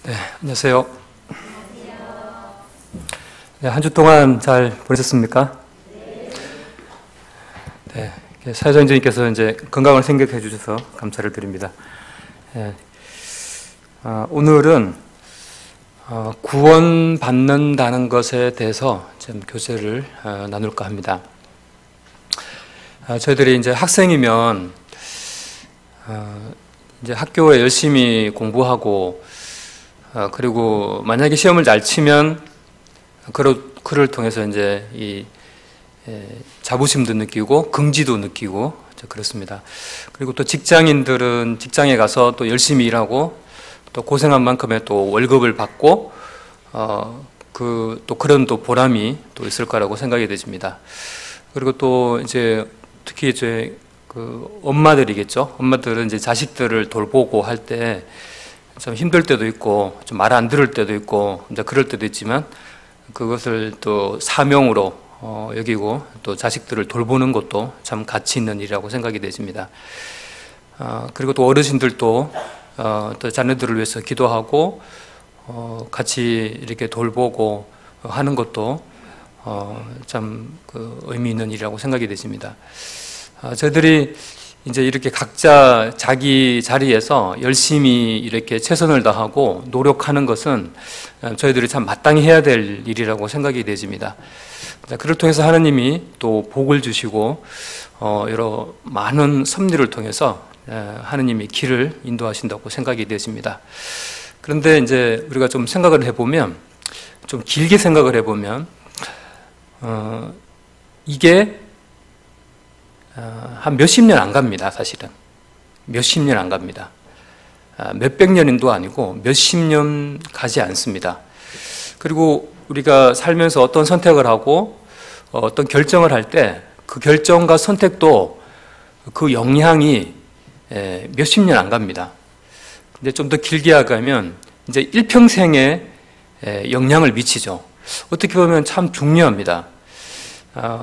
네, 안녕하세요. 네, 한 주 동안 잘 보내셨습니까? 네, 사회자님께서 이제 건강을 생각해 주셔서 감사를 드립니다. 네, 오늘은 구원받는다는 것에 대해서 좀 교제를 나눌까 합니다. 저희들이 이제 학생이면 이제 학교에 열심히 공부하고 그리고 만약에 시험을 잘 치면 그를 통해서 이제 이 자부심도 느끼고 긍지도 느끼고 그렇습니다. 그리고 또 직장인들은 직장에 가서 또 열심히 일하고 또 고생한 만큼의 또 월급을 받고 또 그런 또 보람이 또 있을 거라고 생각이 되집니다. 그리고 또 이제 특히 이제 그 엄마들이겠죠. 엄마들은 이제 자식들을 돌보고 할 때 좀 힘들 때도 있고 좀 말 안 들을 때도 있고 이제 그럴 때도 있지만 그것을 또 사명으로 여기고 또 자식들을 돌보는 것도 참 가치 있는 일이라고 생각이 되집니다. 그리고 또 어르신들도 또 자녀들을 위해서 기도하고 같이 이렇게 돌보고 하는 것도 참 그 의미 있는 일이라고 생각이 되집니다. 저희들이 이제 이렇게 각자 자기 자리에서 열심히 이렇게 최선을 다하고 노력하는 것은 저희들이 참 마땅히 해야 될 일이라고 생각이 되집니다. 그를 통해서 하나님이 또 복을 주시고 여러 많은 섭리를 통해서 하나님이 길을 인도하신다고 생각이 되십니다. 그런데 이제 우리가 좀 생각을 해보면, 좀 길게 생각을 해보면 이게 한 몇십 년 안 갑니다. 사실은 몇십 년 안 갑니다. 몇백 년도 아니고 몇십 년 가지 않습니다. 그리고 우리가 살면서 어떤 선택을 하고 어떤 결정을 할 때 그 결정과 선택도 그 영향이 몇십 년 안 갑니다. 근데 좀 더 길게 하면 이제 일평생에 영향을 미치죠. 어떻게 보면 참 중요합니다.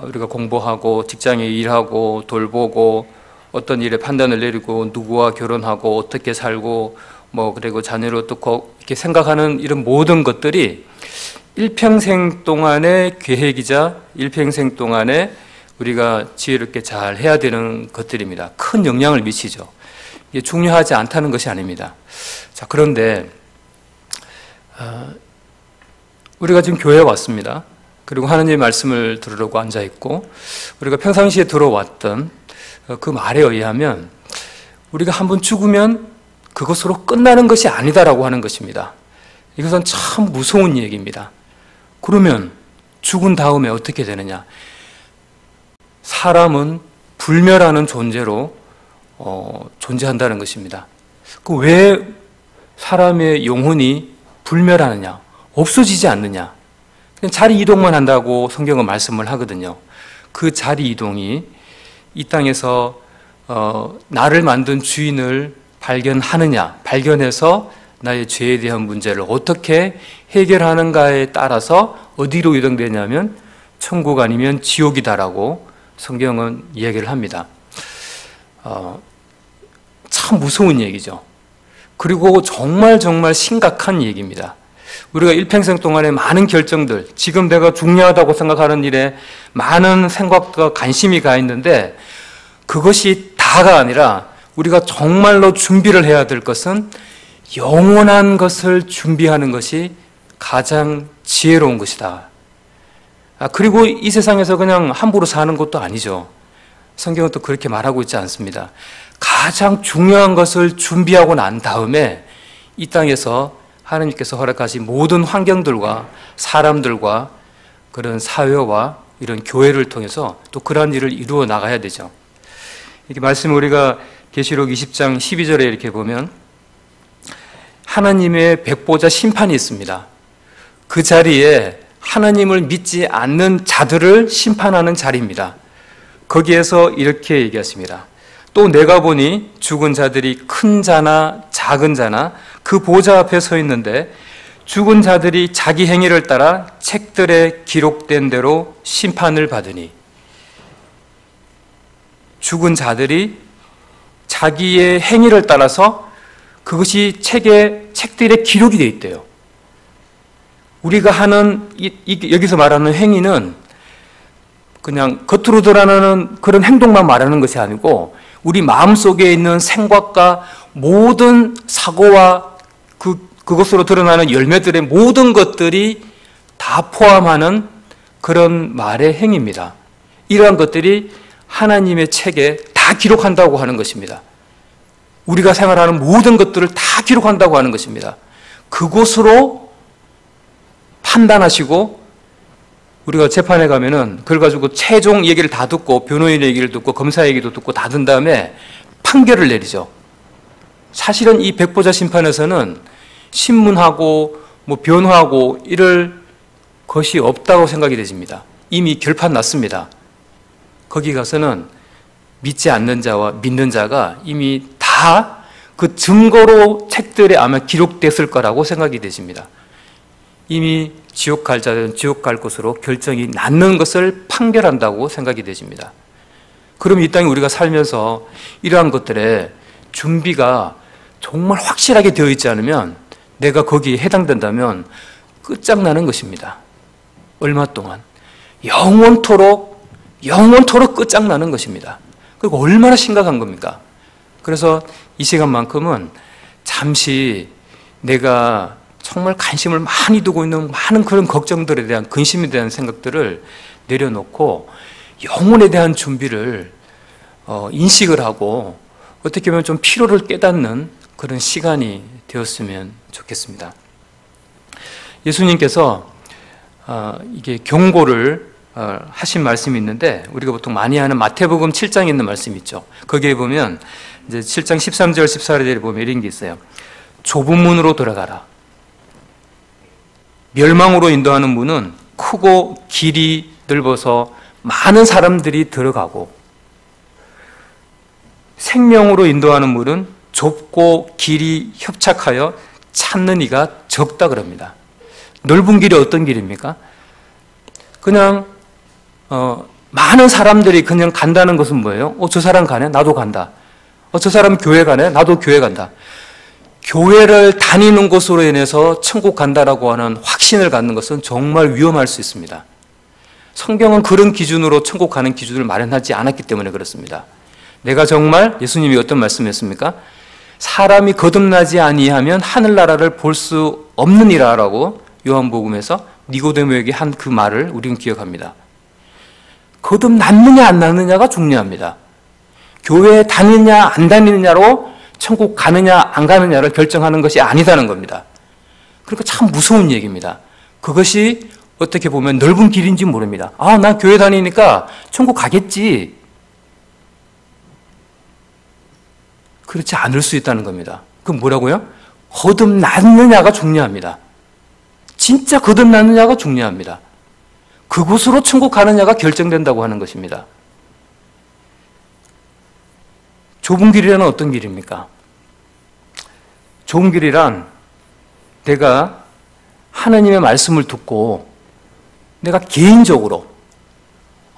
우리가 공부하고 직장에 일하고 돌보고 어떤 일에 판단을 내리고 누구와 결혼하고 어떻게 살고 그리고 자녀를 어떻게 이렇게 생각하는 이런 모든 것들이 일평생 동안의 계획이자 일평생 동안에 우리가 지혜롭게 잘 해야 되는 것들입니다. 큰 영향을 미치죠. 이게 중요하지 않다는 것이 아닙니다. 자, 그런데 우리가 지금 교회에 왔습니다. 그리고 하나님의 말씀을 들으려고 앉아있고 우리가 평상시에 들어왔던 그 말에 의하면 우리가 한번 죽으면 그것으로 끝나는 것이 아니다라고 하는 것입니다. 이것은 참 무서운 얘기입니다. 그러면 죽은 다음에 어떻게 되느냐? 사람은 불멸하는 존재로 존재한다는 것입니다. 왜 사람의 영혼이 불멸하느냐? 없어지지 않느냐? 자리 이동만 한다고 성경은 말씀을 하거든요. 그 자리 이동이 이 땅에서 나를 만든 주인을 발견해서 나의 죄에 대한 문제를 어떻게 해결하는가에 따라서 어디로 이동되냐면 천국 아니면 지옥이다라고 성경은 이야기를 합니다. 참 무서운 얘기죠. 그리고 정말 심각한 얘기입니다. 우리가 일평생 동안에 많은 결정들, 지금 내가 중요하다고 생각하는 일에 많은 생각과 관심이 가 있는데 그것이 다가 아니라 우리가 정말로 준비를 해야 될 것은 영원한 것을 준비하는 것이 가장 지혜로운 것이다. 그리고 이 세상에서 그냥 함부로 사는 것도 아니죠. 성경은 또 그렇게 말하고 있지 않습니다. 가장 중요한 것을 준비하고 난 다음에 이 땅에서 하나님께서 허락하신 모든 환경들과 사람들과 그런 사회와 이런 교회를 통해서 또 그러한 일을 이루어 나가야 되죠. 이렇게 말씀 우리가 계시록 20장 12절에 이렇게 보면 하나님의 백보자 심판이 있습니다. 그 자리에 하나님을 믿지 않는 자들을 심판하는 자리입니다. 거기에서 이렇게 얘기했습니다. 또 내가 보니 죽은 자들이 큰 자나 작은 자나 그 보좌 앞에 서 있는데 죽은 자들이 자기 행위를 따라 책들에 기록된 대로 심판을 받으니 죽은 자들이 자기의 행위를 따라서 그것이 책에 책들에 기록이 되어 있대요. 우리가 하는 여기서 말하는 행위는 그냥 겉으로 드러나는 그런 행동만 말하는 것이 아니고 우리 마음속에 있는 생각과 모든 사고와 그것으로 드러나는 열매들의 모든 것들이 다 포함하는 그런 말의 행위입니다. 이러한 것들이 하나님의 책에 다 기록한다고 하는 것입니다. 우리가 생활하는 모든 것들을 다 기록한다고 하는 것입니다. 그것으로 판단하시고 우리가 재판에 가면은 그걸 가지고 최종 얘기를 다 듣고 변호인의 얘기를 듣고 검사 얘기도 듣고 다 든 다음에 판결을 내리죠. 사실은 이 백보자 심판에서는 신문하고 뭐 변호하고 이럴 것이 없다고 생각이 되집니다. 이미 결판 났습니다. 거기 가서는 믿지 않는 자와 믿는 자가 이미 다 그 증거로 책들에 아마 기록됐을 거라고 생각이 되십니다. 이미 지옥 갈 자들은 지옥 갈 것으로 결정이 났는 것을 판결한다고 생각이 되십니다. 그럼 이 땅에 우리가 살면서 이러한 것들에 준비가 정말 확실하게 되어 있지 않으면 내가 거기에 해당된다면 끝장나는 것입니다. 얼마 동안 영원토록 끝장나는 것입니다. 그리고 얼마나 심각한 겁니까? 그래서 이 시간만큼은 잠시 내가 정말 관심을 많이 두고 있는 많은 그런 걱정들에 대한 근심에 대한 생각들을 내려놓고 영혼에 대한 준비를 인식을 하고 어떻게 보면 좀 피로를 깨닫는 그런 시간이 되었으면 좋겠습니다. 예수님께서 이게 경고를 하신 말씀이 있는데 우리가 보통 많이 하는 마태복음 7장에 있는 말씀이 있죠. 거기에 보면 이제 7장 13절 14절에 보면 이런 게 있어요. 좁은 문으로 들어가라. 멸망으로 인도하는 문은 크고 길이 넓어서 많은 사람들이 들어가고 생명으로 인도하는 문은 좁고 길이 협착하여 찾는 이가 적다 그럽니다. 넓은 길이 어떤 길입니까? 그냥 많은 사람들이 그냥 간다는 것은 뭐예요? 저 사람 가네? 나도 간다. 저 사람 교회 가네? 나도 교회 간다. 교회를 다니는 것으로 인해서 천국 간다라고 하는 확신을 갖는 것은 정말 위험할 수 있습니다. 성경은 그런 기준으로 천국 가는 기준을 마련하지 않았기 때문에 그렇습니다. 내가 정말 예수님이 어떤 말씀했습니까? 사람이 거듭나지 아니하면 하늘나라를 볼 수 없느니라라고 요한복음에서 니고데모에게 한 그 말을 우리는 기억합니다. 거듭났느냐 안 났느냐가 중요합니다. 교회에 다니느냐 안 다니느냐로 천국 가느냐 안 가느냐를 결정하는 것이 아니다는 겁니다. 그러니까 참 무서운 얘기입니다. 그것이 어떻게 보면 넓은 길인지 모릅니다. 난 교회 다니니까 천국 가겠지. 그렇지 않을 수 있다는 겁니다. 그럼 뭐라고요? 거듭났느냐가 중요합니다. 진짜 거듭났느냐가 중요합니다. 그곳으로 천국 가느냐가 결정된다고 하는 것입니다. 좁은 길이란 어떤 길입니까? 좁은 길이란 내가 하나님의 말씀을 듣고 내가 개인적으로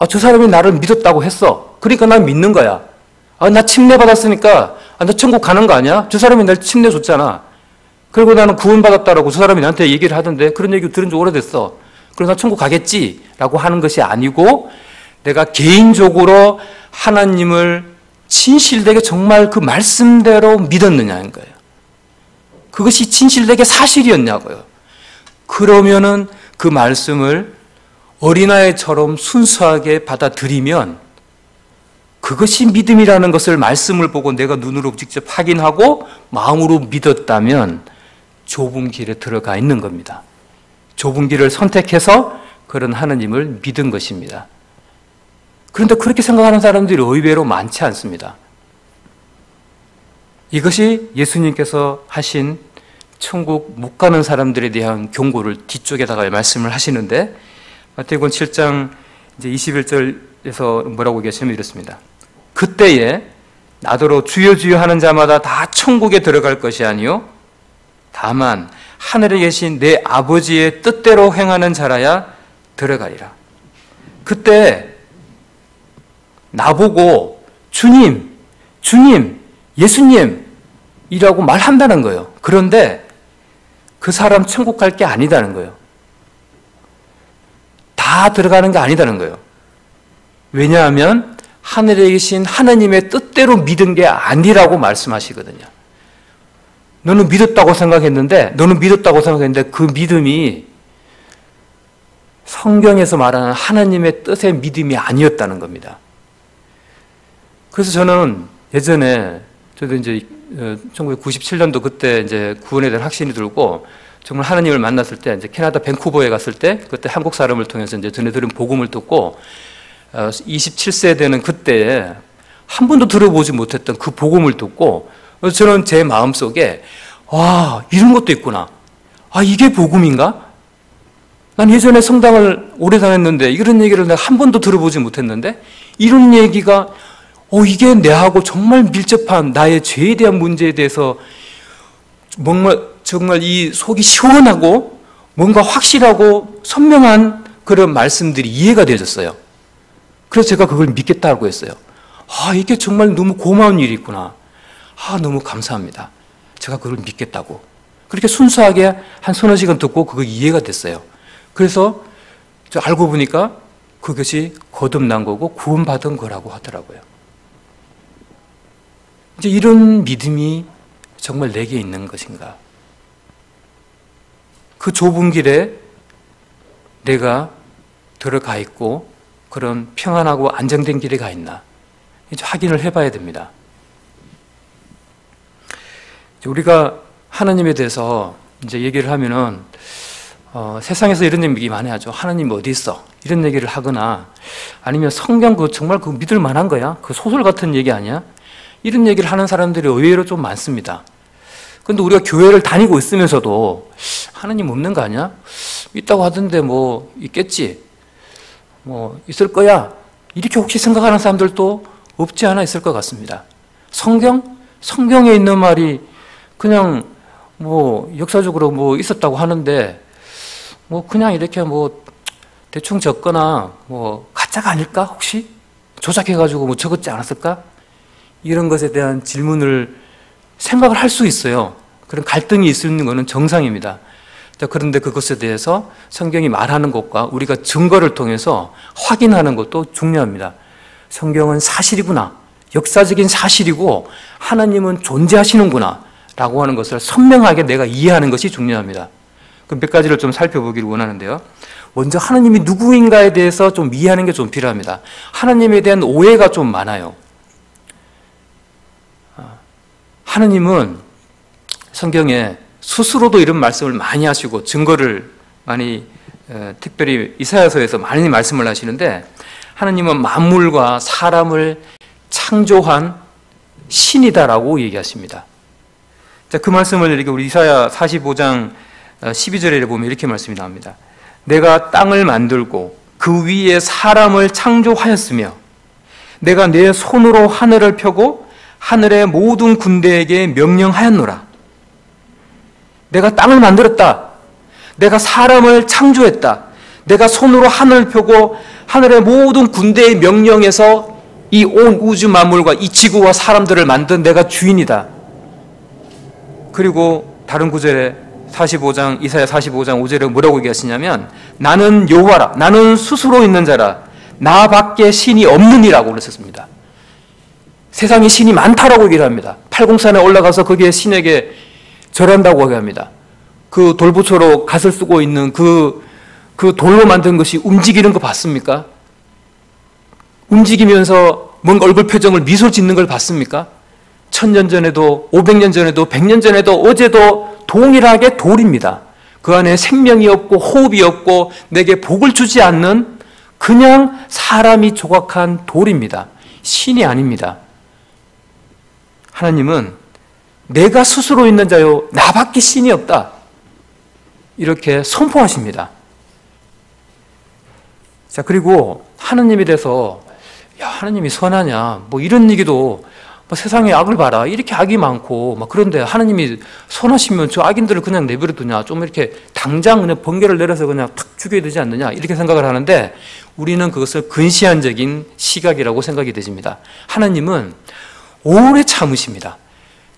저 사람이 나를 믿었다고 했어. 그러니까 난 믿는 거야. 나 침례 받았으니까 나 천국 가는 거 아니야? 저 사람이 날 침례 줬잖아. 그리고 나는 구원받았다라고 저 사람이 나한테 얘기를 하던데 그런 얘기 들은 지 오래됐어. 그래서 나 천국 가겠지라고 하는 것이 아니고 내가 개인적으로 하나님을 진실되게 정말 그 말씀대로 믿었느냐는 거예요. 그것이 진실되게 사실이었냐고요. 그러면은 그 말씀을 어린아이처럼 순수하게 받아들이면 그것이 믿음이라는 것을 말씀을 보고 내가 눈으로 직접 확인하고 마음으로 믿었다면 좁은 길에 들어가 있는 겁니다. 좁은 길을 선택해서 그런 하나님을 믿은 것입니다. 그런데 그렇게 생각하는 사람들이 의외로 많지 않습니다. 이것이 예수님께서 하신 천국 못 가는 사람들에 대한 경고를 뒤쪽에다가 말씀을 하시는데 마태복음 7장 이제 21절에서 뭐라고 얘기하시면 이렇습니다. 그때에 나더러 주여 주여 하는 자마다 다 천국에 들어갈 것이 아니요 다만 하늘에 계신 내 아버지의 뜻대로 행하는 자라야 들어가리라. 그때 나보고 주님, 예수님이라고 말한다는 거예요. 그런데 그 사람 천국 갈 게 아니다는 거예요. 다 들어가는 게 아니다는 거예요. 왜냐하면 하늘에 계신 하나님의 뜻대로 믿은 게 아니라고 말씀하시거든요. 너는 믿었다고 생각했는데 그 믿음이 성경에서 말하는 하나님의 뜻의 믿음이 아니었다는 겁니다. 그래서 저는 예전에 저도 이제 1997년도 그때 이제 구원에 대한 확신이 들고 정말 하나님을 만났을 때 이제 캐나다 밴쿠버에 갔을 때 그때 한국 사람을 통해서 이제 전해 들은 복음을 듣고 27세 되는 그때에 한 번도 들어보지 못했던 그 복음을 듣고 저는 제 마음속에 와, 이런 것도 있구나. 아, 이게 복음인가? 난 예전에 성당을 오래 다녔는데 이런 얘기를 내가 한 번도 들어보지 못했는데 이런 얘기가 이게 내하고 정말 밀접한 나의 죄에 대한 문제에 대해서 정말 이 속이 시원하고 뭔가 확실하고 선명한 그런 말씀들이 이해가 되어졌어요. 그래서 제가 그걸 믿겠다고 했어요. 아, 이게 정말 너무 고마운 일이 있구나. 아, 너무 감사합니다. 제가 그걸 믿겠다고. 그렇게 순수하게 한 서너 시간 듣고 그거 이해가 됐어요. 그래서 저 알고 보니까 그것이 거듭난 거고 구원받은 거라고 하더라고요. 이제 이런 믿음이 정말 내게 있는 것인가? 그 좁은 길에 내가 들어가 있고 그런 평안하고 안정된 길에 가 있나? 이제 확인을 해봐야 됩니다. 우리가 하나님에 대해서 이제 얘기를 하면은 세상에서 이런 얘기 많이 하죠. 하나님 어디 있어? 이런 얘기를 하거나 아니면 성경 정말 믿을 만한 거야? 그 소설 같은 얘기 아니야? 이런 얘기를 하는 사람들이 의외로 좀 많습니다. 그런데 우리가 교회를 다니고 있으면서도 하나님 없는 거 아니야? 있다고 하던데 뭐 있겠지? 뭐 있을 거야? 이렇게 혹시 생각하는 사람들도 없지 않아 있을 것 같습니다. 성경에 있는 말이 그냥 뭐 역사적으로 뭐 있었다고 하는데 뭐 그냥 이렇게 뭐 대충 적거나 뭐 가짜가 아닐까 혹시? 조작해가지고 뭐 적었지 않았을까? 이런 것에 대한 질문을 생각을 할 수 있어요. 그런 갈등이 있는 것은 정상입니다. 그런데 그것에 대해서 성경이 말하는 것과 우리가 증거를 통해서 확인하는 것도 중요합니다. 성경은 사실이구나. 역사적인 사실이고 하나님은 존재하시는구나 라고 하는 것을 선명하게 내가 이해하는 것이 중요합니다. 그 몇 가지를 좀 살펴보기를 원하는데요. 먼저 하나님이 누구인가에 대해서 좀 이해하는 게 좀 필요합니다. 하나님에 대한 오해가 좀 많아요. 하나님은 성경에 스스로도 이런 말씀을 많이 하시고 증거를 많이 특별히 이사야서에서 많이 말씀을 하시는데 하나님은 만물과 사람을 창조한 신이다라고 얘기하십니다. 자, 그 말씀을 이렇게 우리 이사야 45장 12절에 보면 이렇게 말씀이 나옵니다. 내가 땅을 만들고 그 위에 사람을 창조하였으며 내가 내 손으로 하늘을 펴고 하늘의 모든 군대에게 명령하였노라. 내가 땅을 만들었다. 내가 사람을 창조했다. 내가 손으로 하늘을 펴고 하늘의 모든 군대의 명령에서 이 온 우주 만물과 이 지구와 사람들을 만든 내가 주인이다. 그리고 다른 구절에 이사야 45장 5절에 뭐라고 얘기하시냐면 나는 여호와라. 나는 스스로 있는 자라. 나밖에 신이 없느니라고 그랬었습니다. 세상에 신이 많다라고 얘기를 합니다. 팔공산에 올라가서 거기에 신에게 절한다고 얘기합니다. 그 돌부처로 갓을 쓰고 있는 그 돌로 만든 것이 움직이는 거 봤습니까? 움직이면서 뭔가 얼굴 표정을 미소 짓는 걸 봤습니까? 1000년 전에도 500년 전에도 100년 전에도 어제도 동일하게 돌입니다. 그 안에 생명이 없고 호흡이 없고 내게 복을 주지 않는 그냥 사람이 조각한 돌입니다. 신이 아닙니다. 하나님은 내가 스스로 있는 자요 나밖에 신이 없다. 이렇게 선포하십니다. 자, 그리고 하나님에 대해서 야, 하나님이 선하냐 뭐 이런 얘기도 뭐 세상에 악을 봐라 이렇게 악이 많고 막 그런데 하나님이 선하시면 저 악인들을 그냥 내버려 두냐 좀 이렇게 당장 그냥 번개를 내려서 그냥 탁 죽여야 되지 않느냐 이렇게 생각을 하는데 우리는 그것을 근시안적인 시각이라고 생각이 되십니다. 하나님은 오래 참으십니다.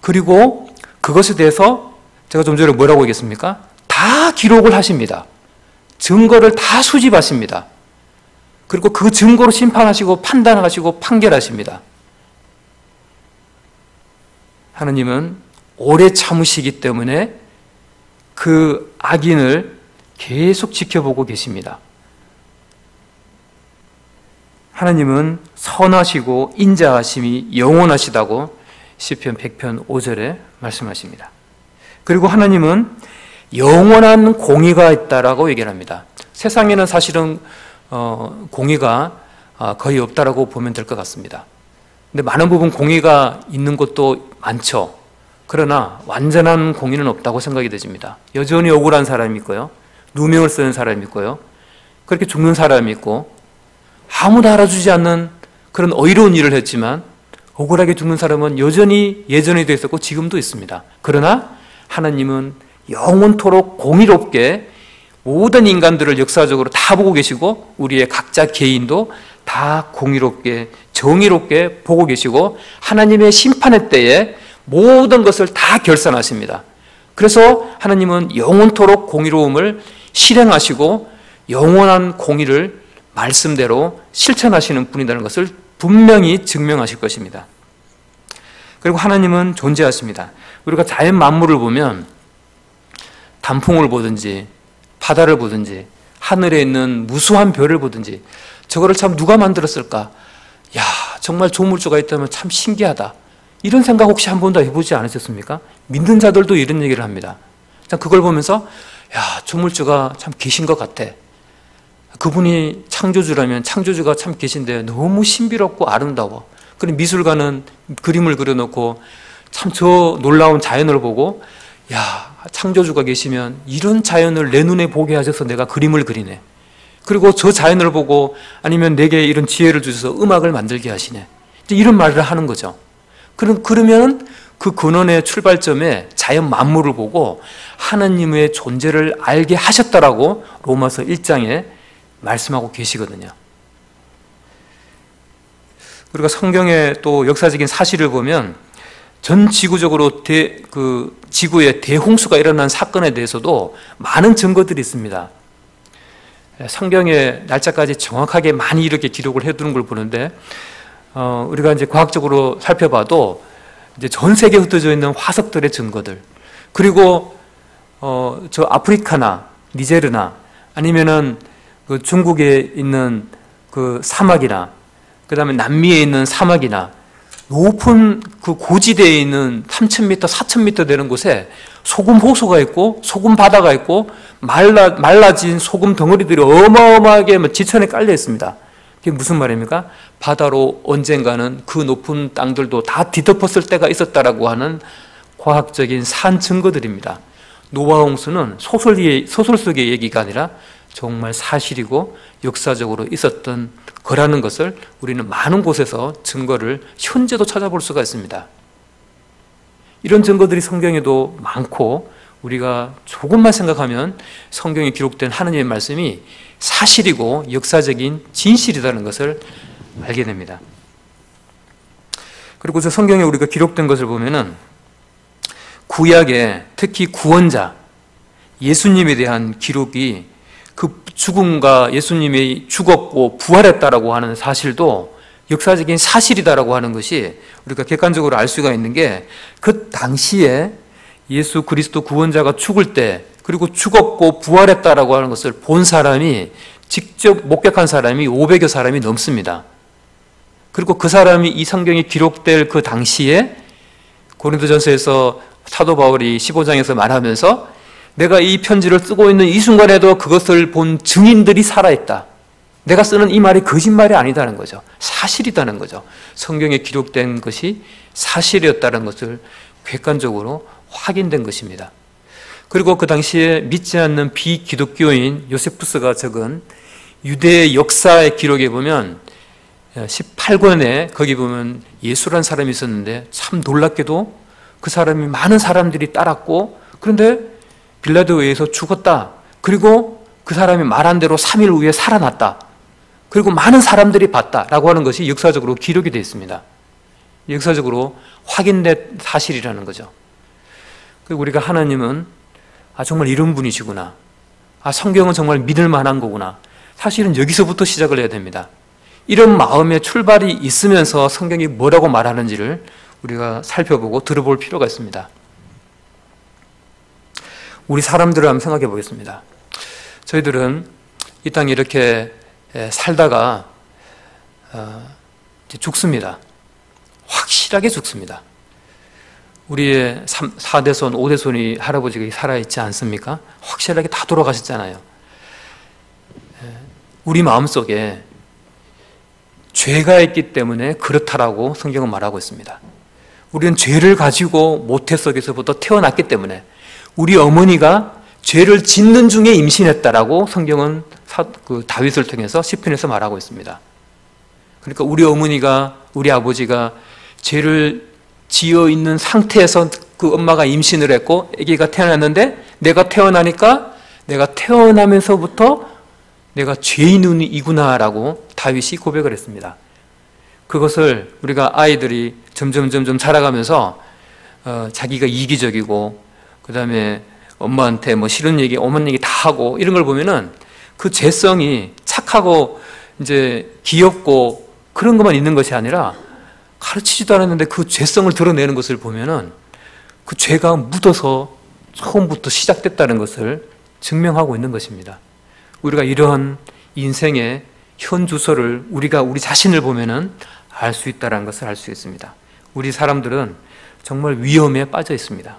그리고 그것에 대해서 제가 좀 전에 뭐라고 얘기했습니까? 다 기록을 하십니다. 증거를 다 수집하십니다. 그리고 그 증거로 심판하시고 판단하시고 판결하십니다. 하나님은 오래 참으시기 때문에 그 악인을 계속 지켜보고 계십니다. 하나님은 선하시고 인자하심이 영원하시다고 시편 100편 5절에 말씀하십니다. 그리고 하나님은 영원한 공의가 있다라고 얘기를 합니다. 세상에는 사실은 공의가 거의 없다라고 보면 될 것 같습니다. 근데 많은 부분 공의가 있는 것도 많죠. 그러나 완전한 공의는 없다고 생각이 되집니다. 여전히 억울한 사람이 있고요, 누명을 쓰는 사람이 있고요, 그렇게 죽는 사람이 있고, 아무도 알아주지 않는 그런 어이로운 일을 했지만 억울하게 죽는 사람은 여전히 예전에도 있었고 지금도 있습니다. 그러나 하나님은 영원토록 공의롭게 모든 인간들을 역사적으로 다 보고 계시고, 우리의 각자 개인도 다 공의롭게 정의롭게 보고 계시고, 하나님의 심판의 때에 모든 것을 다 결산하십니다. 그래서 하나님은 영원토록 공의로움을 실행하시고 영원한 공의를 말씀대로 실천하시는 분이라는 것을 분명히 증명하실 것입니다. 그리고 하나님은 존재하십니다. 우리가 자연 만물을 보면 단풍을 보든지 바다를 보든지 하늘에 있는 무수한 별을 보든지 저거를 참 누가 만들었을까? 야, 정말 조물주가 있다면 참 신기하다. 이런 생각 혹시 한 번도 해보지 않으셨습니까? 믿는 자들도 이런 얘기를 합니다. 그걸 보면서 야, 조물주가 참 계신 것 같아. 그분이 창조주라면 창조주가 참 계신데 너무 신비롭고 아름다워. 그런 미술가는 그림을 그려놓고 참 저 놀라운 자연을 보고 야, 창조주가 계시면 이런 자연을 내 눈에 보게 하셔서 내가 그림을 그리네. 그리고 저 자연을 보고 아니면 내게 이런 지혜를 주셔서 음악을 만들게 하시네. 이런 말을 하는 거죠. 그러면 그 근원의 출발점에 자연 만물을 보고 하나님의 존재를 알게 하셨다라고 로마서 1장에 말씀하고 계시거든요. 우리가 성경의 또 역사적인 사실을 보면 전 지구적으로 지구에 대홍수가 일어난 사건에 대해서도 많은 증거들이 있습니다. 성경의 날짜까지 정확하게 많이 이렇게 기록을 해두는 걸 보는데, 우리가 이제 과학적으로 살펴봐도 이제 전 세계에 흩어져 있는 화석들의 증거들, 그리고 저 아프리카나 니제르나 아니면은 그 중국에 있는 그 사막이나 그 다음에 남미에 있는 사막이나 높은 그 고지대에 있는 3,000m, 4,000m 되는 곳에 소금 호수가 있고 소금 바다가 있고 말라진 소금 덩어리들이 어마어마하게 지천에 깔려 있습니다. 그게 무슨 말입니까? 바다로 언젠가는 그 높은 땅들도 다 뒤덮었을 때가 있었다라고 하는 과학적인 산 증거들입니다. 노아 홍수는 소설 속의 얘기가 아니라 정말 사실이고 역사적으로 있었던 거라는 것을 우리는 많은 곳에서 증거를 현재도 찾아볼 수가 있습니다. 이런 증거들이 성경에도 많고 우리가 조금만 생각하면 성경에 기록된 하나님의 말씀이 사실이고 역사적인 진실이라는 것을 알게 됩니다. 그리고 저 성경에 우리가 기록된 것을 보면은 구약에 특히 구원자 예수님에 대한 기록이 그 죽음과 예수님이 죽었고 부활했다라고 하는 사실도 역사적인 사실이다라고 하는 것이 우리가 객관적으로 알 수가 있는 게, 그 당시에 예수 그리스도 구원자가 죽을 때 그리고 죽었고 부활했다라고 하는 것을 본 사람이, 직접 목격한 사람이 500여 사람이 넘습니다. 그리고 그 사람이 이 성경에 기록될 그 당시에 고린도전서에서 사도 바울이 15장에서 말하면서 내가 이 편지를 쓰고 있는 이 순간에도 그것을 본 증인들이 살아있다. 내가 쓰는 이 말이 거짓말이 아니다는 거죠. 사실이다는 거죠. 성경에 기록된 것이 사실이었다는 것을 객관적으로 확인된 것입니다. 그리고 그 당시에 믿지 않는 비기독교인 요세푸스가 적은 유대의 역사의 기록에 보면 18권에 거기 보면 예수란 사람이 있었는데 참 놀랍게도 그 사람이 많은 사람들이 따랐고, 그런데 빌라도에 의해서 죽었다. 그리고 그 사람이 말한 대로 3일 후에 살아났다. 그리고 많은 사람들이 봤다라고 하는 것이 역사적으로 기록이 되어 있습니다. 역사적으로 확인된 사실이라는 거죠. 그리고 우리가 하나님은 아, 정말 이런 분이시구나. 아, 성경은 정말 믿을 만한 거구나. 사실은 여기서부터 시작을 해야 됩니다. 이런 마음의 출발이 있으면서 성경이 뭐라고 말하는지를 우리가 살펴보고 들어볼 필요가 있습니다. 우리 사람들을 한번 생각해 보겠습니다. 저희들은 이 땅에 이렇게 살다가 죽습니다. 확실하게 죽습니다. 우리의 4대손, 5대손이 할아버지가 살아있지 않습니까? 확실하게 다 돌아가셨잖아요. 우리 마음속에 죄가 있기 때문에 그렇다라고 성경은 말하고 있습니다. 우리는 죄를 가지고 모태 속에서부터 태어났기 때문에 우리 어머니가 죄를 짓는 중에 임신했다라고 성경은 다윗을 통해서 시편에서 말하고 있습니다. 그러니까 우리 어머니가, 우리 아버지가 죄를 지어 있는 상태에서 그 엄마가 임신을 했고 아기가 태어났는데 내가 태어나니까 내가 태어나면서부터 내가 죄인이구나라고 다윗이 고백을 했습니다. 그것을 우리가 아이들이 점점 자라가면서 자기가 이기적이고 그 다음에 엄마한테 뭐 싫은 얘기, 어머니 얘기 다 하고 이런 걸 보면은 그 죄성이 착하고 이제 귀엽고 그런 것만 있는 것이 아니라 가르치지도 않았는데 그 죄성을 드러내는 것을 보면은 그 죄가 묻어서 처음부터 시작됐다는 것을 증명하고 있는 것입니다. 우리가 이러한 인생의 현 주소를 우리가 우리 자신을 보면은 알 수 있다는 것을 알 수 있습니다. 우리 사람들은 정말 위험에 빠져 있습니다.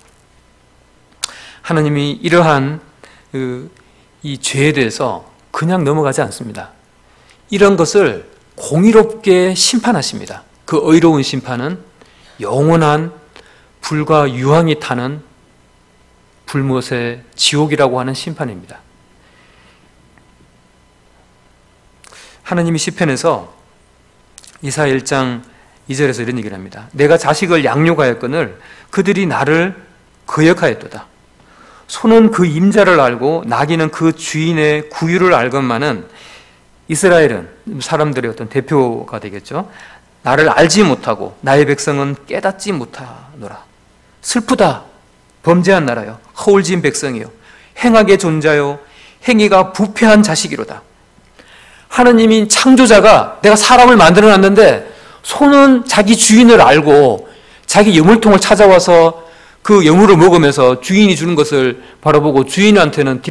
하나님이 이러한 이 죄에 대해서 그냥 넘어가지 않습니다. 이런 것을 공의롭게 심판하십니다. 그 의로운 심판은 영원한 불과 유황이 타는 불못의 지옥이라고 하는 심판입니다. 하나님이 시편에서 이사야 1장 2절에서 이런 얘기를 합니다. 내가 자식을 양육하였거늘 그들이 나를 거역하였도다. 소는 그 임자를 알고 나귀는 그 주인의 구유를 알건만은 이스라엘은 사람들의 어떤 대표가 되겠죠. 나를 알지 못하고 나의 백성은 깨닫지 못하노라. 슬프다. 범죄한 나라요. 허울진 백성이요. 행악의 존자요. 행위가 부패한 자식이로다. 하나님인 창조자가 내가 사람을 만들어놨는데 소는 자기 주인을 알고 자기 여물통을 찾아와서 그 여물을 먹으면서 주인이 주는 것을 바라보고 주인한테는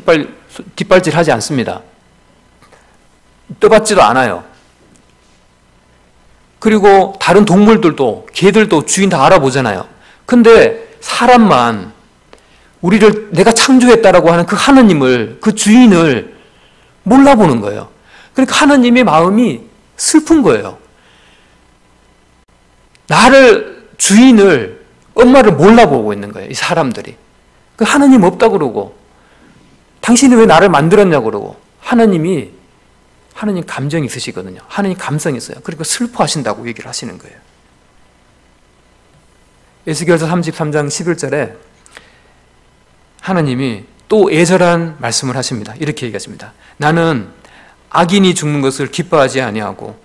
뒷발질하지 않습니다. 떠받지도 않아요. 그리고 다른 동물들도 개들도 주인 다 알아보잖아요. 근데 사람만 우리를 내가 창조했다라고 하는 그 하나님을, 그 주인을 몰라보는 거예요. 그러니까 하나님의 마음이 슬픈 거예요. 나를, 주인을, 엄마를 몰라보고 있는 거예요. 이 사람들이. 하나님 없다고 그러고 당신이 왜 나를 만들었냐고 그러고 하나님 감정이 있으시거든요. 하나님 감성이 있어요. 그리고 슬퍼하신다고 얘기를 하시는 거예요. 에스겔서 33장 11절에 하나님이 또 애절한 말씀을 하십니다. 이렇게 얘기하십니다. 나는 악인이 죽는 것을 기뻐하지 아니하고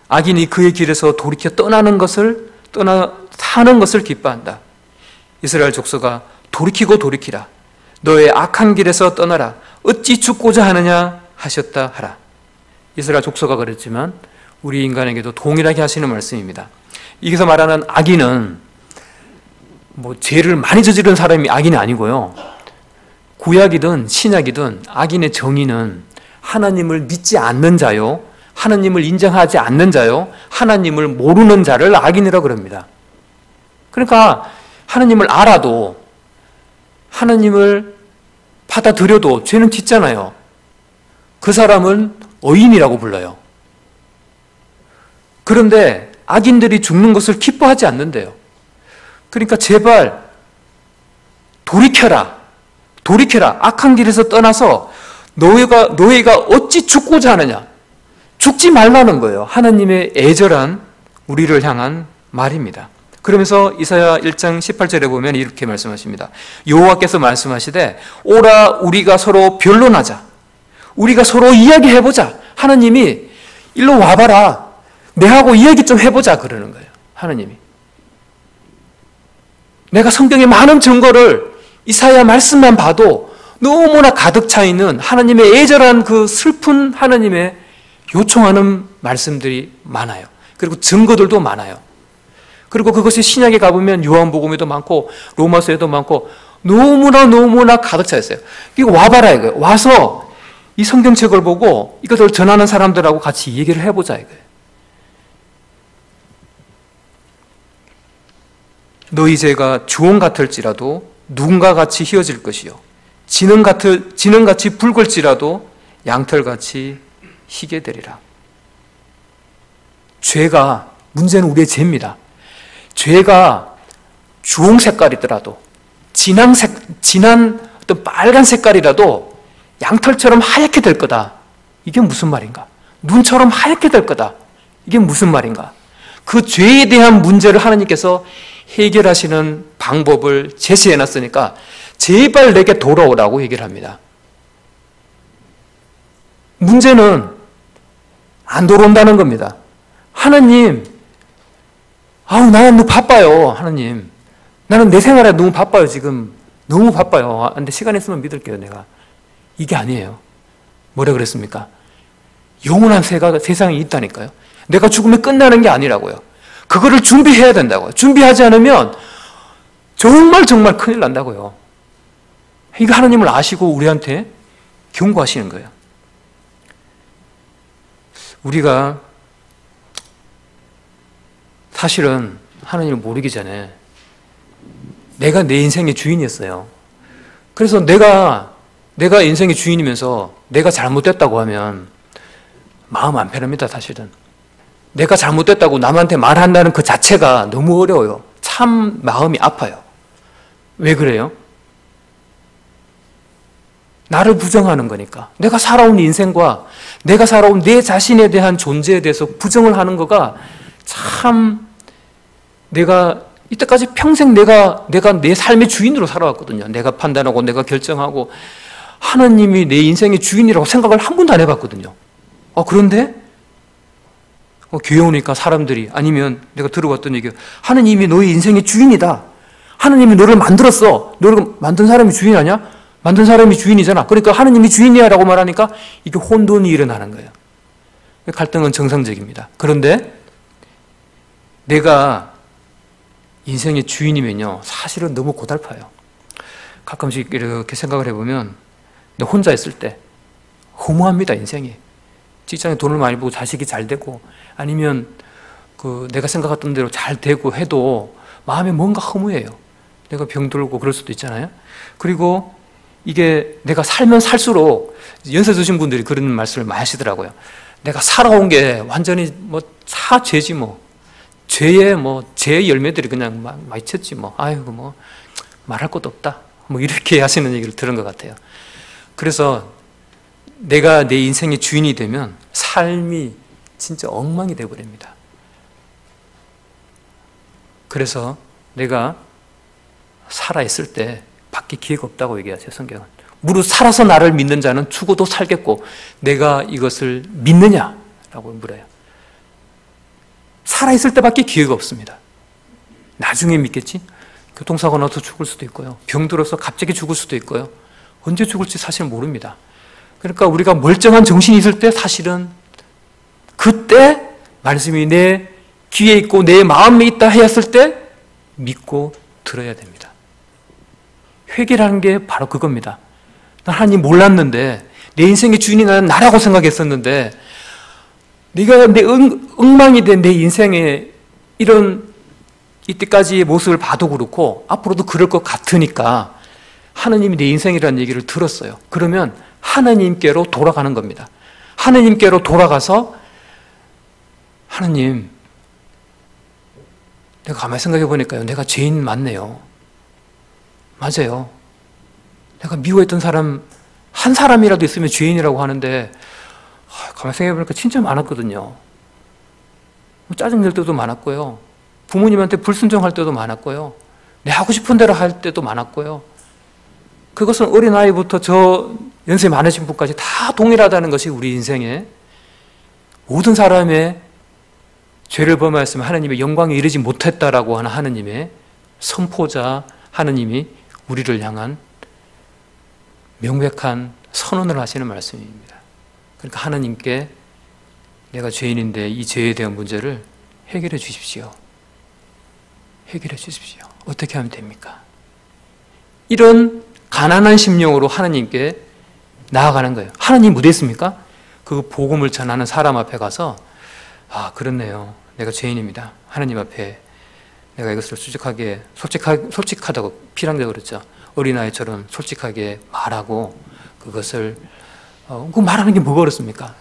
악인이 그의 길에서 돌이켜 떠나는 것을 사는 것을 기뻐한다. 이스라엘 족속아 돌이키고 돌이키라. 너의 악한 길에서 떠나라. 어찌 죽고자 하느냐 하셨다 하라. 이스라엘 족속아 그랬지만 우리 인간에게도 동일하게 하시는 말씀입니다. 여기서 말하는 악인은 뭐 죄를 많이 저지른 사람이 악인이 아니고요. 구약이든 신약이든 악인의 정의는 하나님을 믿지 않는 자요, 하나님을 인정하지 않는 자요, 하나님을 모르는 자를 악인이라고 그럽니다. 그러니까 하나님을 알아도 하나님을 받아들여도 죄는 짓잖아요. 그 사람은 의인이라고 불러요. 그런데 악인들이 죽는 것을 기뻐하지 않는데요. 그러니까 제발 돌이켜라. 악한 길에서 떠나서 너희가 어찌 죽고자 하느냐. 죽지 말라는 거예요. 하나님의 애절한 우리를 향한 말입니다. 그러면서 이사야 1장 18절에 보면 이렇게 말씀하십니다. 여호와께서 말씀하시되 오라 우리가 서로 변론하자. 우리가 서로 이야기해보자. 하나님이 일로 와봐라. 내하고 이야기 좀 해보자 그러는 거예요. 하나님이. 내가 성경에 많은 증거를 이사야 말씀만 봐도 너무나 가득 차 있는 하나님의 애절한 그 슬픈 하나님의 요청하는 말씀들이 많아요. 그리고 증거들도 많아요. 그리고 그것이 신약에 가보면 요한복음에도 많고 로마서에도 많고 너무나 가득 차 있어요. 이거 와봐라 이거예요. 와서 이 성경책을 보고 이것을 전하는 사람들하고 같이 얘기를 해보자 이거예요. 너희 죄가 주홍 같을지라도 누군가 같이 희어질 것이요 진흥같이 붉을지라도 양털같이 희게 되리라. 죄가, 문제는 우리의 죄입니다. 죄가 주홍 색깔이더라도 진한 어떤 빨간 색깔이라도 양털처럼 하얗게 될 거다. 이게 무슨 말인가? 눈처럼 하얗게 될 거다. 이게 무슨 말인가? 그 죄에 대한 문제를 하나님께서 해결하시는 방법을 제시해 놨으니까 제발 내게 돌아오라고 얘기를 합니다. 문제는 안 돌아온다는 겁니다. 하나님, 나는 너무 바빠요. 하나님, 나는 내 생활에 너무 바빠요. 지금 너무 바빠요. 근데 시간 있으면 믿을게요. 내가. 이게 아니에요. 뭐라 그랬습니까? 영원한 세상이 있다니까요. 내가 죽으면 끝나는 게 아니라고요. 그거를 준비해야 된다고요. 준비하지 않으면 정말 큰일 난다고요. 이거 하나님을 아시고 우리한테 경고하시는 거예요. 우리가 사실은 하나님을 모르기 전에 내가 내 인생의 주인이었어요. 그래서 내가 인생의 주인이면서 내가 잘못됐다고 하면 마음 안 편합니다. 사실은 내가 잘못됐다고 남한테 말한다는 그 자체가 너무 어려워요. 참 마음이 아파요. 왜 그래요? 나를 부정하는 거니까. 내가 살아온 인생과 내가 살아온 내 자신에 대한 존재에 대해서 부정을 하는 거가 참 내가 이때까지 평생 내가 내 삶의 주인으로 살아왔거든요. 내가 판단하고 내가 결정하고 하나님이 내 인생의 주인이라고 생각을 한 번도 안 해봤거든요. 그런데 교회 오니까 사람들이 아니면 내가 들어봤던 얘기가 하나님이 너의 인생의 주인이다. 하나님이 너를 만들었어. 너를 만든 사람이 주인 아니야? 만든 사람이 주인이잖아. 그러니까 하나님이 주인이야 라고 말하니까 이게 혼돈이 일어나는 거예요. 갈등은 정상적입니다. 그런데 내가 인생의 주인이면요 사실은 너무 고달파요. 가끔씩 이렇게 생각을 해보면 혼자 있을 때 허무합니다. 인생이. 직장에 돈을 많이 벌고 자식이 잘 되고 아니면 내가 생각했던 대로 잘 되고 해도 마음에 뭔가 허무해요. 내가 병들고 그럴 수도 있잖아요. 그리고 이게 내가 살면 살수록 연세 드신 분들이 그런 말씀을 많이 하시더라고요. 내가 살아온 게 완전히 다 죄지 죄의 열매들이 그냥 많이 쳤지 아이고 말할 것도 없다. 이렇게 하시는 얘기를 들은 것 같아요. 그래서 내가 내 인생의 주인이 되면 삶이 진짜 엉망이 되어버립니다. 그래서 내가 살아있을 때 밖에 기회가 없다고 얘기하세요. 성경은. 무릇 살아서 나를 믿는 자는 죽어도 살겠고 내가 이것을 믿느냐라고 물어요. 살아있을 때밖에 기회가 없습니다. 나중에 믿겠지? 교통사고 나서 죽을 수도 있고요. 병들어서 갑자기 죽을 수도 있고요. 언제 죽을지 사실 모릅니다. 그러니까 우리가 멀쩡한 정신이 있을 때 사실은 그때 말씀이 내 귀에 있고 내 마음에 있다 했을 때 믿고 들어야 됩니다. 회개라는 게 바로 그겁니다. 난 하나님 몰랐는데 내 인생의 주인이 나라고 생각했었는데 네가 내 엉망이 된 내 인생의 이런 이때까지의 모습을 봐도 그렇고 앞으로도 그럴 것 같으니까 하나님이 내 인생이라는 얘기를 들었어요. 그러면 하나님께로 돌아가는 겁니다. 하나님께로 돌아가서 하나님, 내가 가만히 생각해 보니까요, 내가 죄인 맞네요. 맞아요. 내가 미워했던 사람 한 사람이라도 있으면 죄인이라고 하는데 가만히 생각해 보니까 진짜 많았거든요. 짜증낼 때도 많았고요. 부모님한테 불순종할 때도 많았고요. 내 하고 싶은 대로 할 때도 많았고요. 그것은 어린아이부터 저 연세 많으신 분까지 다 동일하다는 것이 우리 인생의 모든 사람의 죄를 범하였으면 하나님의 영광에 이르지 못했다라고 하는 하나님의 선포자 하나님이 우리를 향한 명백한 선언을 하시는 말씀입니다. 그러니까 하나님께 내가 죄인인데 이 죄에 대한 문제를 해결해 주십시오. 해결해 주십시오. 어떻게 하면 됩니까? 이런 가난한 심령으로 하나님께 나아가는 거예요. 하나님 못했습니까? 그 복음을 전하는 사람 앞에 가서 아, 그렇네요. 내가 죄인입니다. 하나님 앞에 내가 이것을 솔직하다고 피랑되고 그랬죠. 어린아이처럼 솔직하게 말하고 그것을 그 말하는 게 뭐가 어렵습니까?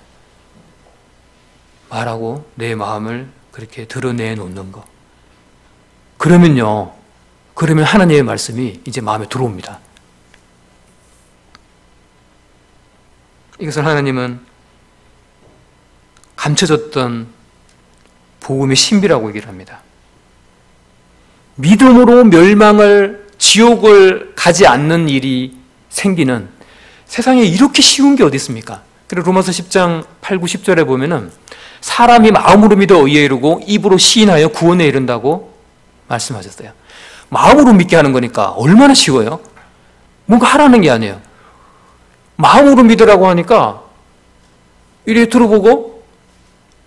말하고 내 마음을 그렇게 드러내놓는 거. 그러면 하나님의 말씀이 이제 마음에 들어옵니다. 이것을 하나님은 감춰졌던 복음의 신비라고 얘기를 합니다. 믿음으로 멸망을, 지옥을 가지 않는 일이 생기는 세상에 이렇게 쉬운 게 어디 있습니까? 그리고 로마서 10장 8, 9, 10절에 보면은 사람이 마음으로 믿어 의에 이르고 입으로 시인하여 구원에 이른다고 말씀하셨어요. 마음으로 믿게 하는 거니까 얼마나 쉬워요? 뭔가 하라는 게 아니에요. 마음으로 믿으라고 하니까 이래 들어보고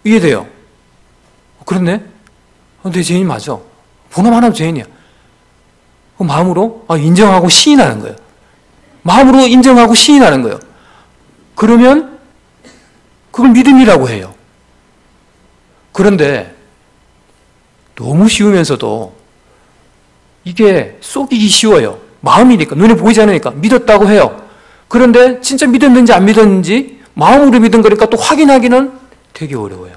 이해돼요. 그렇네? 내 죄인 맞아. 보나마 하나 죄인이야. 마음으로 인정하고 시인하는 거예요. 마음으로 인정하고 시인하는 거예요. 그러면 그걸 믿음이라고 해요. 그런데 너무 쉬우면서도 이게 속이기 쉬워요. 마음이니까, 눈에 보이지 않으니까 믿었다고 해요. 그런데 진짜 믿었는지 안 믿었는지 마음으로 믿은 거니까 또 확인하기는 되게 어려워요.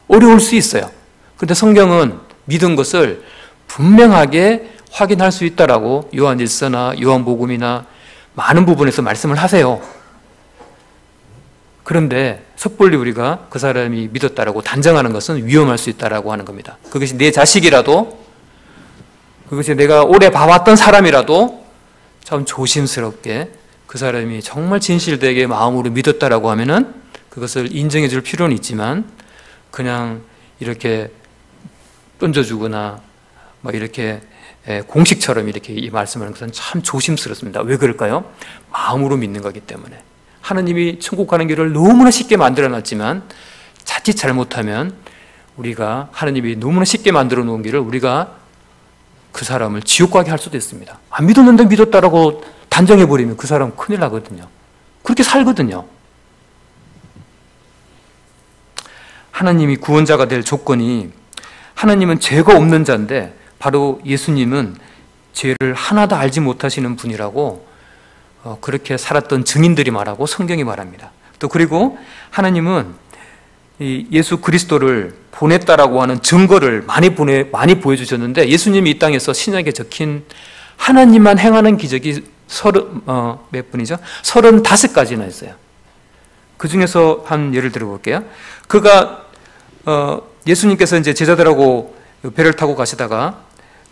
어려울 수 있어요. 그런데 성경은 믿은 것을 분명하게 확인할 수 있다라고 요한일서나 요한복음이나 많은 부분에서 말씀을 하세요. 그런데 섣불리 우리가 그 사람이 믿었다라고 단정하는 것은 위험할 수 있다라고 하는 겁니다. 그것이 내 자식이라도, 그것이 내가 오래 봐왔던 사람이라도 참 조심스럽게 그 사람이 정말 진실되게 마음으로 믿었다라고 하면은 그것을 인정해 줄 필요는 있지만 그냥 이렇게 던져주거나 막 이렇게 공식처럼 이렇게 이 말씀하는 것은 참 조심스럽습니다. 왜 그럴까요? 마음으로 믿는 거기 때문에. 하나님이 천국 가는 길을 너무나 쉽게 만들어놨지만 자칫 잘못하면 우리가 하나님이 너무나 쉽게 만들어 놓은 길을 우리가 그 사람을 지옥 가게 할 수도 있습니다. 안 믿었는데 믿었다라고 단정해버리면 그 사람 큰일 나거든요. 그렇게 살거든요. 하나님이 구원자가 될 조건이 하나님은 죄가 없는 자인데 바로 예수님은 죄를 하나도 알지 못하시는 분이라고 그렇게 살았던 증인들이 말하고 성경이 말합니다. 또 그리고 하나님은 이 예수 그리스도를 보냈다라고 하는 증거를 많이 보여주셨는데 예수님이 이 땅에서 신약에 적힌 하나님만 행하는 기적이 몇 분이죠? 35가지나 있어요. 그 중에서 한 예를 들어볼게요. 예수님께서 이제 제자들하고 배를 타고 가시다가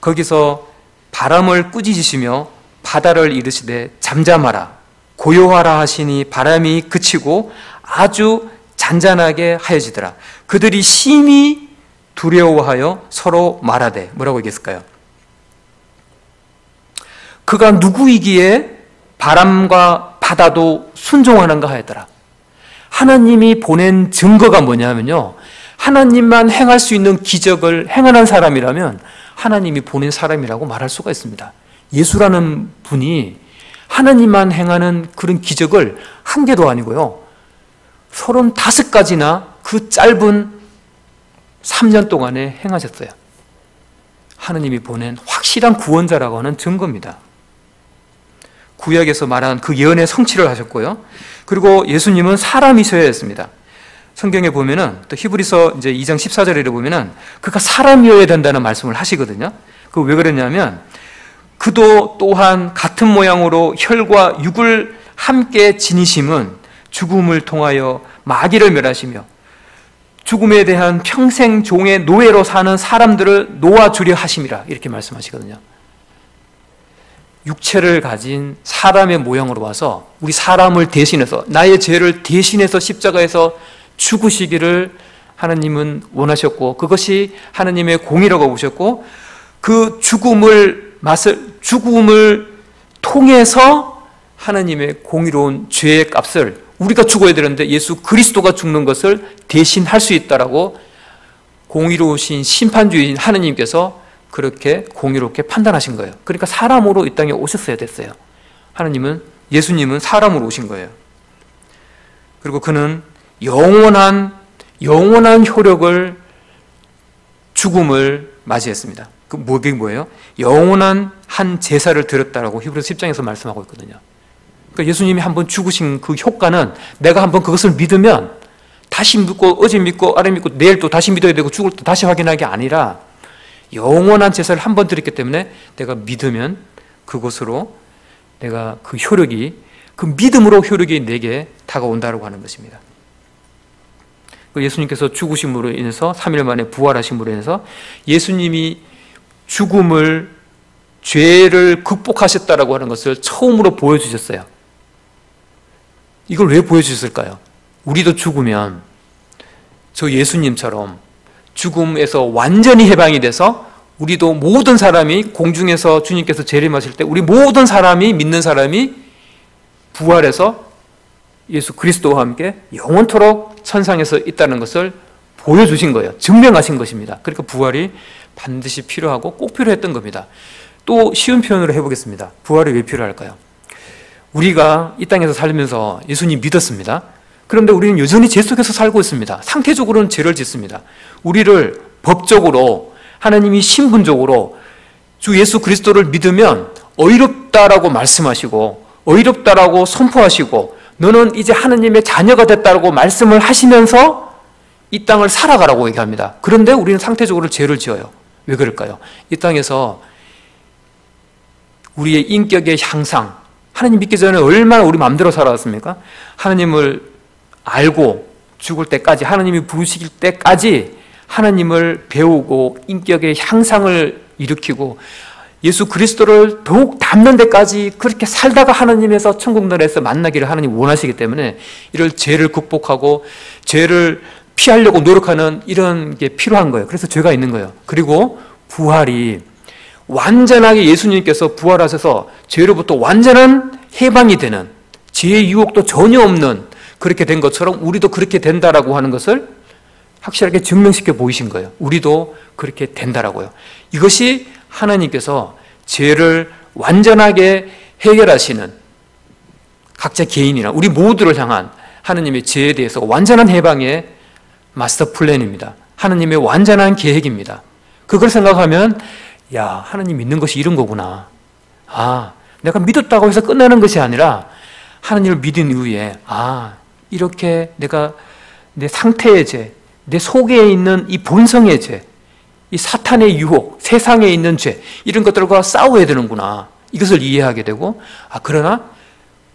거기서 바람을 꾸짖으시며 바다를 이르시되 잠잠하라 고요하라 하시니 바람이 그치고 아주 잔잔하게 하여지더라. 그들이 심히 두려워하여 서로 말하되 뭐라고 얘기했을까요? 그가 누구이기에 바람과 바다도 순종하는가 하였더라. 하나님이 보낸 증거가 뭐냐면요, 하나님만 행할 수 있는 기적을 행하는 사람이라면 하나님이 보낸 사람이라고 말할 수가 있습니다. 예수라는 분이 하나님만 행하는 그런 기적을 한 개도 아니고요, 35가지나 그 짧은 3년 동안에 행하셨어요. 하나님이 보낸 확실한 구원자라고 하는 증거입니다. 구약에서 말한 그 예언의 성취를 하셨고요. 그리고 예수님은 사람이셔야 했습니다. 성경에 보면은 또 히브리서 이제 2장 14절에 보면은 그가 사람이어야 된다는 말씀을 하시거든요. 그 왜 그러냐면 그도 또한 같은 모양으로 혈과 육을 함께 지니심은 죽음을 통하여 마귀를 멸하시며 죽음에 대한 평생 종의 노예로 사는 사람들을 놓아주려 하심이라 이렇게 말씀하시거든요. 육체를 가진 사람의 모양으로 와서 우리 사람을 대신해서 나의 죄를 대신해서 십자가에서 죽으시기를 하나님은 원하셨고 그것이 하나님의 공의라고 보셨고 그 죽음을 통해서 하나님의 공의로운 죄의 값을 우리가 죽어야 되는데 예수 그리스도가 죽는 것을 대신할 수 있다라고 공의로우신 심판주인 하나님께서 그렇게 공의롭게 판단하신 거예요. 그러니까 사람으로 이 땅에 오셨어야 됐어요. 예수님은 사람으로 오신 거예요. 그리고 그는 영원한 효력을, 죽음을 맞이했습니다. 그게 뭐예요? 영원한 한 제사를 드렸다라고 히브리서 10장에서 말씀하고 있거든요. 그러니까 예수님이 한번 죽으신 그 효과는 내가 한번 그것을 믿으면 다시 믿고, 어제 믿고, 아래 믿고, 내일 또 다시 믿어야 되고, 죽을 때 다시 확인하기 아니라 영원한 제사를 한번 드렸기 때문에 내가 믿으면 그것으로 내가 그 믿음으로 효력이 내게 다가온다고 하는 것입니다. 예수님께서 죽으심으로 인해서 3일 만에 부활하심으로 인해서 예수님이 죄를 극복하셨다라고 하는 것을 처음으로 보여주셨어요. 이걸 왜 보여주셨을까요? 우리도 죽으면 저 예수님처럼 죽음에서 완전히 해방이 돼서 우리도 모든 사람이 공중에서 주님께서 재림하실 때 우리 모든 사람이 믿는 사람이 부활해서 예수 그리스도와 함께 영원토록 천상에서 있다는 것을 보여주신 거예요. 증명하신 것입니다. 그러니까 부활이 반드시 필요하고 꼭 필요했던 겁니다. 또 쉬운 표현으로 해보겠습니다. 부활이 왜 필요할까요? 우리가 이 땅에서 살면서 예수님 믿었습니다. 그런데 우리는 여전히 죄 속에서 살고 있습니다. 상태적으로는 죄를 짓습니다. 우리를 법적으로 하나님이 신분적으로 주 예수 그리스도를 믿으면 어이롭다라고 말씀하시고 어이롭다라고 선포하시고 너는 이제 하나님의 자녀가 됐다고 말씀을 하시면서 이 땅을 살아가라고 얘기합니다. 그런데 우리는 상태적으로 죄를 지어요. 왜 그럴까요? 이 땅에서 우리의 인격의 향상, 하나님 믿기 전에 얼마나 우리 마음대로 살아왔습니까? 하나님을 알고 죽을 때까지, 하나님이 부르실 때까지 하나님을 배우고 인격의 향상을 일으키고 예수 그리스도를 더욱 닮는 데까지 그렇게 살다가 하나님에서 천국 나라에서 만나기를 하나님 원하시기 때문에 이런 죄를 극복하고 죄를 피하려고 노력하는 이런 게 필요한 거예요. 그래서 죄가 있는 거예요. 그리고 부활이 완전하게 예수님께서 부활하셔서 죄로부터 완전한 해방이 되는, 죄의 유혹도 전혀 없는 그렇게 된 것처럼 우리도 그렇게 된다라고 하는 것을 확실하게 증명시켜 보이신 거예요. 우리도 그렇게 된다라고요. 이것이 하나님께서 죄를 완전하게 해결하시는 각자 개인이나 우리 모두를 향한 하나님의 죄에 대해서 완전한 해방의 마스터 플랜입니다. 하나님의 완전한 계획입니다. 그걸 생각하면 야, 하나님 믿는 것이 이런 거구나. 아, 내가 믿었다고 해서 끝나는 것이 아니라 하나님을 믿은 이후에 이렇게 내가 내 상태의 죄, 내 속에 있는 이 본성의 죄, 이 사탄의 유혹, 세상에 있는 죄, 이런 것들과 싸워야 되는구나. 이것을 이해하게 되고, 그러나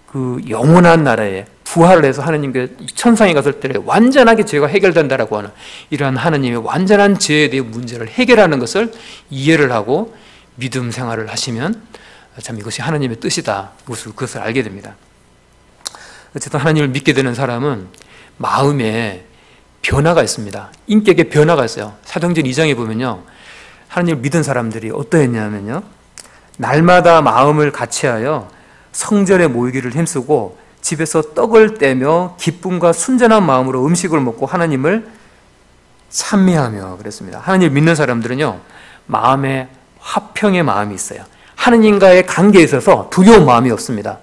그 영원한 나라에 부활을 해서 하나님께 천상에 갔을 때 완전하게 죄가 해결된다라고 하는 이러한 하나님의 완전한 죄에 대한 문제를 해결하는 것을 이해를 하고 믿음 생활을 하시면 참 이것이 하나님의 뜻이다. 그것을 알게 됩니다. 어쨌든 하나님을 믿게 되는 사람은 마음에 변화가 있습니다. 인격에 변화가 있어요. 사도행전 2장에 보면요, 하나님을 믿은 사람들이 어떠했냐면요, 날마다 마음을 같이하여 성전에 모이기를 힘쓰고 집에서 떡을 떼며 기쁨과 순전한 마음으로 음식을 먹고 하나님을 찬미하며 그랬습니다. 하나님을 믿는 사람들은요, 마음에 화평의 마음이 있어요. 하나님과의 관계에 있어서 두려운 마음이 없습니다.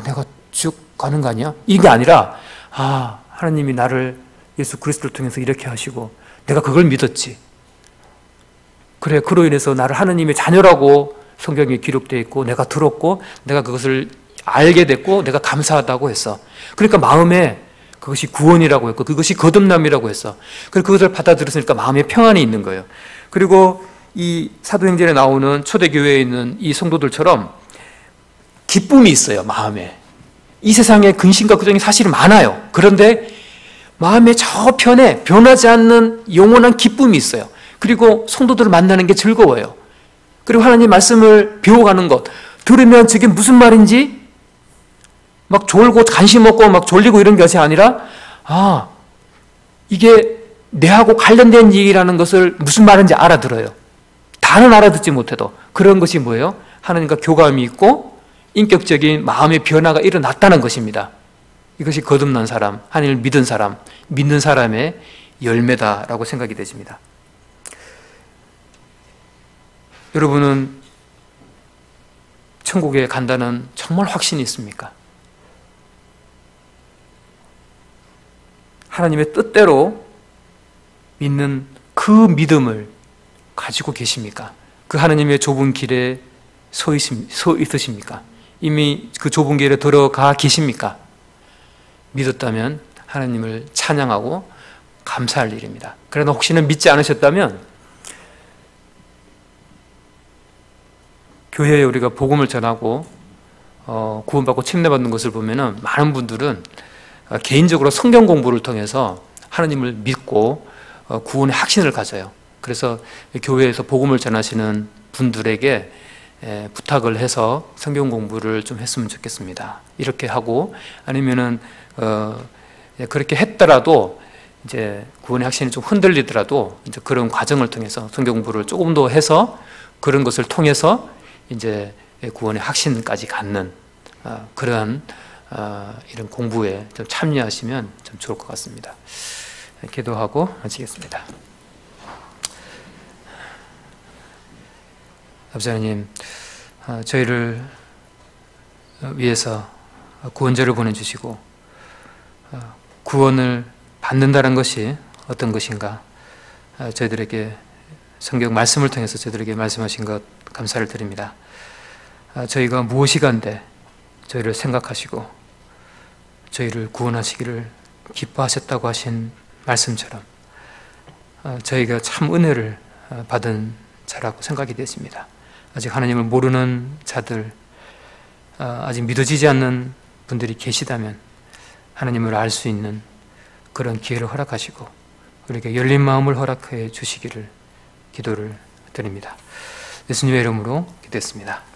내가 쭉 가는 거 아니야? 이게 아니라 하나님이 나를 예수 그리스도를 통해서 이렇게 하시고 내가 그걸 믿었지. 그래, 그로 인해서 나를 하나님의 자녀라고 성경에 기록되어 있고 내가 들었고 내가 그것을 알게 됐고 내가 감사하다고 했어. 그러니까 마음에 그것이 구원이라고 했고 그것이 거듭남이라고 했어. 그래서 그것을 받아들였으니까 마음에 평안이 있는 거예요. 그리고 이 사도행전에 나오는 초대교회에 있는 이 성도들처럼 기쁨이 있어요. 마음에. 이 세상에 근심과 걱정이 사실은 많아요. 그런데 마음의 저편에 변하지 않는 영원한 기쁨이 있어요. 그리고 성도들을 만나는 게 즐거워요. 그리고 하나님 말씀을 배워가는 것, 들으면 저게 무슨 말인지 막 졸고 간식 먹고 막 졸리고 이런 것이 아니라 이게 내하고 관련된 얘기라는 것을 무슨 말인지 알아들어요. 다는 알아듣지 못해도. 그런 것이 뭐예요? 하나님과 교감이 있고 인격적인 마음의 변화가 일어났다는 것입니다. 이것이 거듭난 사람, 하나님을 믿은 사람, 믿는 사람의 열매다라고 생각이 되집니다. 여러분은 천국에 간다는 정말 확신이 있습니까? 하나님의 뜻대로 믿는 그 믿음을 가지고 계십니까? 그 하나님의 좁은 길에 서 있으십니까? 이미 그 좁은 길에 들어가 계십니까? 믿었다면 하나님을 찬양하고 감사할 일입니다. 그러나 혹시나 믿지 않으셨다면 교회에 우리가 복음을 전하고 구원받고 침례받는 것을 보면은 많은 분들은 개인적으로 성경 공부를 통해서 하나님을 믿고 구원의 확신을 가져요. 그래서 교회에서 복음을 전하시는 분들에게 부탁을 해서 성경 공부를 좀 했으면 좋겠습니다. 이렇게 하고 아니면은 그렇게 했더라도 이제 구원의 확신이 좀 흔들리더라도 이제 그런 과정을 통해서 성경 공부를 조금 더 해서 그런 것을 통해서 이제 구원의 확신까지 갖는 그러한 이런 공부에 좀 참여하시면 좀 좋을 것 같습니다. 기도하고 마치겠습니다. 아버지 하나님, 저희를 위해서 구원자를 보내주시고 구원을 받는다는 것이 어떤 것인가 저희들에게 성경 말씀을 통해서 저희들에게 말씀하신 것 감사를 드립니다. 저희가 무엇이간데 저희를 생각하시고 저희를 구원하시기를 기뻐하셨다고 하신 말씀처럼 저희가 참 은혜를 받은 자라고 생각이 되었습니다. 아직 하나님을 모르는 자들, 아직 믿어지지 않는 분들이 계시다면 하나님을 알 수 있는 그런 기회를 허락하시고 우리에게 열린 마음을 허락해 주시기를 기도를 드립니다. 예수님의 이름으로 기도했습니다.